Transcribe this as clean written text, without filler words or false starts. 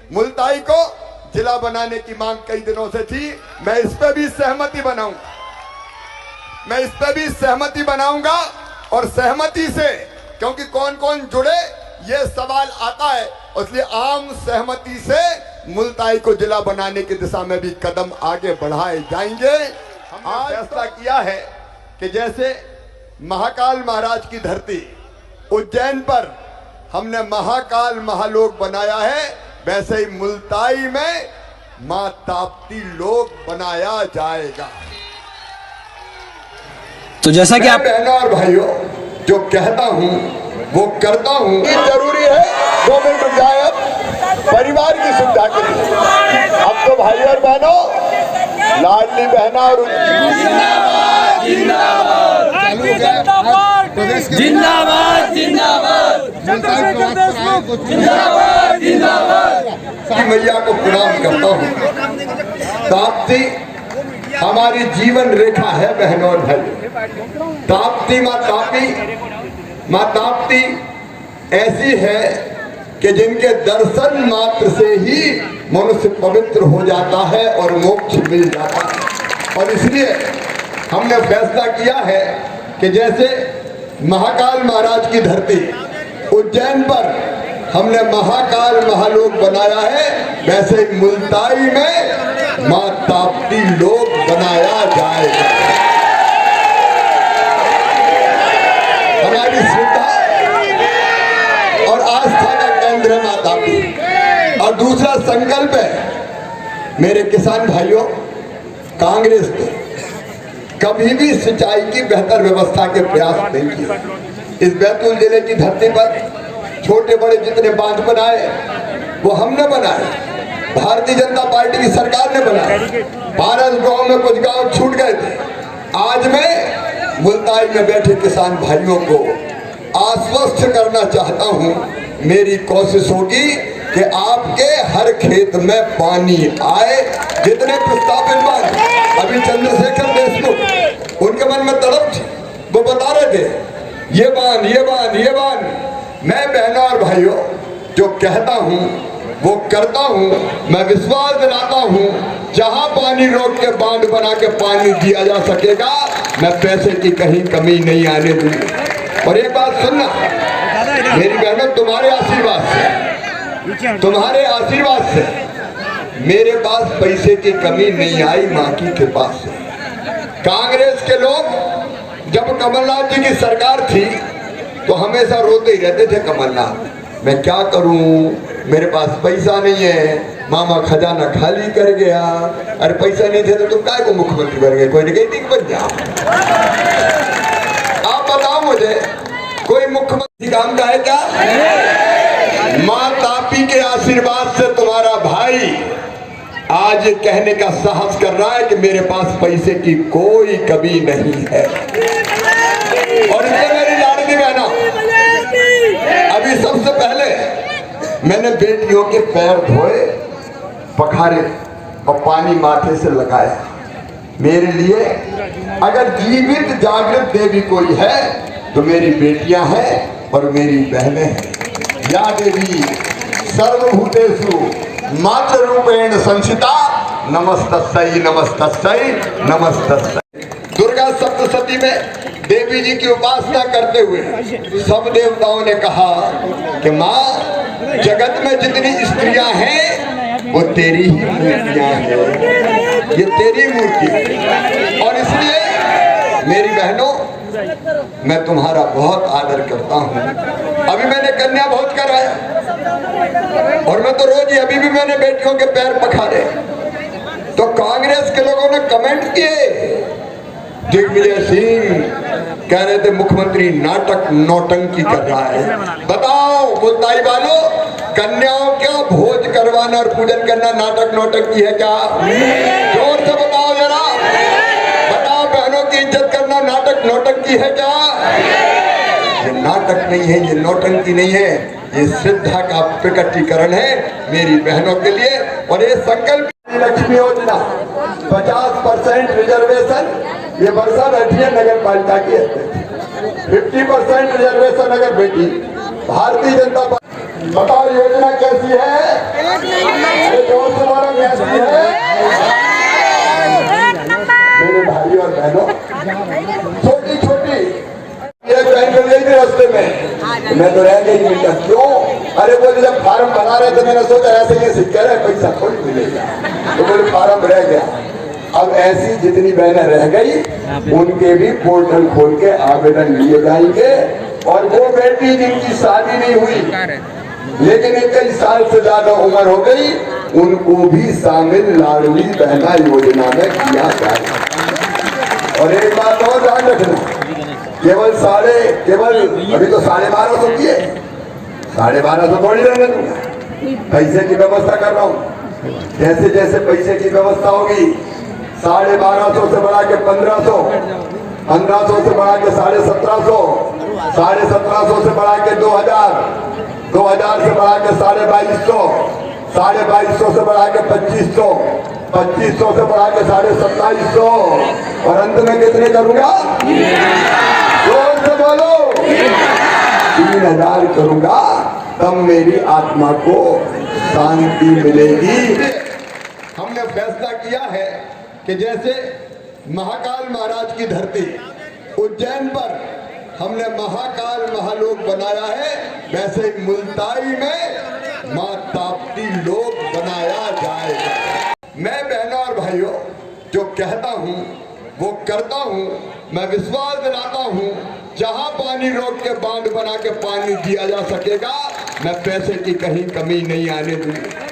मुल्ताई को जिला बनाने की मांग कई दिनों से थी। मैं इस पे भी सहमति बनाऊंगा और सहमति से, क्योंकि कौन कौन जुड़े ये सवाल आता है, इसलिए आम सहमति से मुल्ताई को जिला बनाने की दिशा में भी कदम आगे बढ़ाए जाएंगे। हमने फैसला किया है कि जैसे महाकाल महाराज की धरती उज्जैन पर हमने महाकाल महालोक बनाया है, वैसे ही मुल्ताई में मां ताप्ती लोक बनाया जाएगा। तो जैसा कि आप बहनों और भाइयों जो कहता हूं वो करता हूं। जरूरी है 2 मिनट रुक जाए अब परिवार की सुविधा के लिए। अब तो भाई और बहनों, लाडली बहना और जिंदाबाद मैया को प्रणाम करता हूँ। ताप्ती हमारी जीवन रेखा है बहनों और भाई। ताप्ती माँ ताप्ती ऐसी है कि जिनके दर्शन मात्र से ही मनुष्य पवित्र हो जाता है और मोक्ष मिल जाता है। और इसलिए हमने फैसला किया है कि जैसे महाकाल महाराज की धरती उज्जैन पर हमने महाकाल महालोक बनाया है, वैसे ही मुल्ताई में मां ताप्ती लोक बनाया जाएगा। हमारी श्रद्धा और आस्था का केंद्र है मां ताप्ती। और दूसरा संकल्प है मेरे किसान भाइयों, कांग्रेस ने कभी भी सिंचाई की बेहतर व्यवस्था के प्रयास नहीं किए। इस बैतूल जिले की धरती पर छोटे बड़े जितने बांध बनाए वो हमने बनाए, भारतीय जनता पार्टी की सरकार ने बनाए। 12 गांव में कुछ गांव छूट गए थे। आज मैं मुल्ताई में बैठे किसान भाइयों को आश्वस्त करना चाहता हूं, मेरी कोशिश होगी कि आपके हर खेत में पानी आए। जितने प्रस्तावित बांध, अभी चंद्रशेखर देशमुख उनके मन में तड़प थी, वो बता रहे थे ये बांध। मैं बहनों और भाइयों जो कहता हूं वो करता हूं। मैं विश्वास दिलाता हूं, जहां पानी रोक के बांध बना के पानी दिया जा सकेगा, मैं पैसे की कहीं कमी नहीं आने दूंगा। और एक बात सुनना मेरी बहनों, तुम्हारे आशीर्वाद से मेरे पास पैसे की कमी नहीं आई, मां की कृपा से। कांग्रेस के लोग जब कमलनाथ जी की सरकार थी तो हमेशा रोते ही रहते थे, कमलनाथ मैं क्या करूं, मेरे पास पैसा नहीं है, मामा खजाना खाली कर गया। अरे पैसा नहीं थे तो तुम काय को मुख्यमंत्री बन गए, कोई नहीं कहती बन जाओ। आप बताओ मुझे, कोई मुख्यमंत्री काम का है क्या? मां तापी के आशीर्वाद से तुम्हारा भाई आज कहने का साहस कर रहा है कि मेरे पास पैसे की कोई कमी नहीं है। और इसलिए मेरी लाडली बहना, अभी सबसे पहले मैंने बेटियों के पैर धोए, पखारे और पानी माथे से लगाया। मेरे लिए अगर जीवित जागृत देवी कोई है तो मेरी बेटियां हैं और मेरी बहनें हैं। या देवी सर्वभूतेषु मातृ रूपेण संस्थिता, नमस्तस्यै नमस्तस्यै नमस्तस्यै। दुर्गा सप्तशती में देवी जी की उपासना करते हुए सब देवताओं ने कहा कि माँ, जगत में जितनी स्त्रियां हैं वो तेरी ही मूर्तियां हैं, ये तेरी मूर्ति है। और इसलिए मेरी बहनों, मैं तुम्हारा बहुत आदर करता हूँ। अभी मैंने कन्या भोज कराया और मैं तो रोज ही, अभी भी मैंने बेटियों के पैर पखारे। तो कांग्रेस के लोगों ने कमेंट किए, दिग्विजय सिंह कह रहे थे मुख्यमंत्री नाटक नौटंकी कर रहा है। बताओ मुल्ताई वालों, कन्याओं का भोज करवाना और पूजन करना नाटक नौटंकी है क्या? जोर से बताओ जरा, बताओ बहनों की इज्जत करना नाटक नौटंकी है क्या? ये नाटक नहीं है, ये नौटंकी नहीं है, ये श्रद्धा का प्रकटीकरण है मेरी बहनों के लिए। और ये संकल्प लक्ष्मी योजना 50% रिजर्वेशन, ये वर्षा बैठी है नगर पालिका की, 50% रिजर्वेशन अगर बेटी भारतीय जनता पार्टी। बताओ योजना कैसी है? कैसी है मेरे भाई और बहनों? छोटी छोटी ये कहीं कर गई थी रास्ते में, मैं तो रह गई बेटा। क्यों? अरे बोले जब फार्म बना रहे थे मैंने सोचा ऐसे ये सिक्का है पैसा थोड़ी मिलेगा, तो बोले फार्म रह गया। अब ऐसी जितनी बहनें रह गई उनके भी पोर्टल खोल के आवेदन लिए जाएंगे, और वो बेटी जिनकी शादी नहीं हुई लेकिन 21 साल से ज्यादा उम्र हो गई उनको भी शामिल लाडली बहना योजना में किया जाएगा। और एक बात और ध्यान रखना, केवल अभी तो 1250 किए, 1250 थोड़ी रहने दूंगा, पैसे की व्यवस्था कर रहा हूँ। जैसे जैसे पैसे की व्यवस्था होगी 1250 से बढ़ा के 1500, 1500 से बढ़ा के 1750, 1750 से बढ़ा के 2000, 2000 से बढ़ा के 2250, 2250 से बढ़ा के 2500, 2500 से बढ़ा के 2750, और अंत में कितने करूंगा? जोर से बोलो, 3000 करूंगा, तब मेरी आत्मा को शांति मिलेगी। हमने फैसला किया है कि जैसे महाकाल महाराज की धरती उज्जैन पर हमने महाकाल महालोक बनाया है, वैसे ही मुल्ताई में मां ताप्ती लोक बनाया जाएगा। मैं बहनों और भाइयों जो कहता हूं वो करता हूं, मैं विश्वास दिलाता हूं, जहां पानी रोक के बांध बना के पानी दिया जा सकेगा, मैं पैसे की कहीं कमी नहीं आने दूंगा।